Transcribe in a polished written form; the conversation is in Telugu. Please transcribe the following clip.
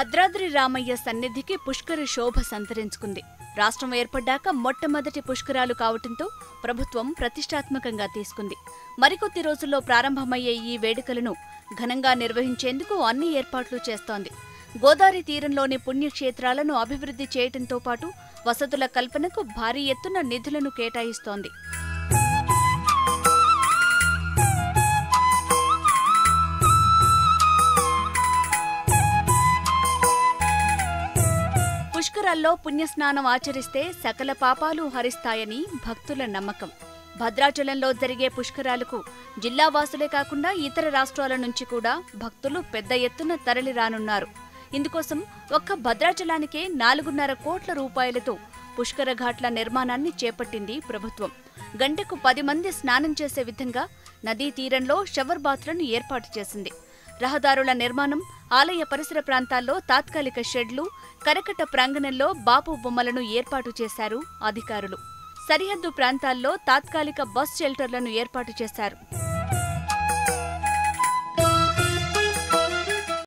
భద్రాద్రి రామయ్య సన్నిధికి పుష్కర శోభ సంతరించుకుంది. రాష్ట్రం ఏర్పడ్డాక మొట్టమొదటి పుష్కరాలు కావటంతో ప్రభుత్వం ప్రతిష్టాత్మకంగా తీసుకుంది. మరికొద్ది రోజుల్లో ప్రారంభమయ్యే ఈ వేడుకలను ఘనంగా నిర్వహించేందుకు అన్ని ఏర్పాట్లు చేస్తోంది. గోదావరి తీరంలోని పుణ్యక్షేత్రాలను అభివృద్ధి చేయడంతో పాటు వసతుల కల్పనకు భారీ ఎత్తున నిధులను కేటాయిస్తోంది. పుష్కరాల్లో పుణ్యస్నానం ఆచరిస్తే సకల పాపాలు హరిస్తాయని భక్తుల నమ్మకం. భద్రాచలంలో జరిగే పుష్కరాలకు జిల్లావాసులే కాకుండా ఇతర రాష్ట్రాల నుంచి కూడా భక్తులు పెద్ద ఎత్తున తరలిరానున్నారు. ఇందుకోసం ఒక్క భద్రాచలానికే 4.5 కోట్ల రూపాయలతో పుష్కర ఘాట్ల నిర్మాణాన్ని చేపట్టింది ప్రభుత్వం. గంటకు 10 మంది స్నానం చేసే విధంగా నదీ తీరంలో షవర్ బాత్లను ఏర్పాటు చేసింది. రహదారుల నిర్మాణం, ఆలయ పరిసర ప్రాంతాల్లో తాత్కాలిక షెడ్లు, కరకట్ట ప్రాంగణంలో బాపు బొమ్మలను ఏర్పాటు చేశారు అధికారులు. సరిహద్దు ప్రాంతాల్లో తాత్కాలిక బస్ షెల్టర్లను ఏర్పాటు చేశారు.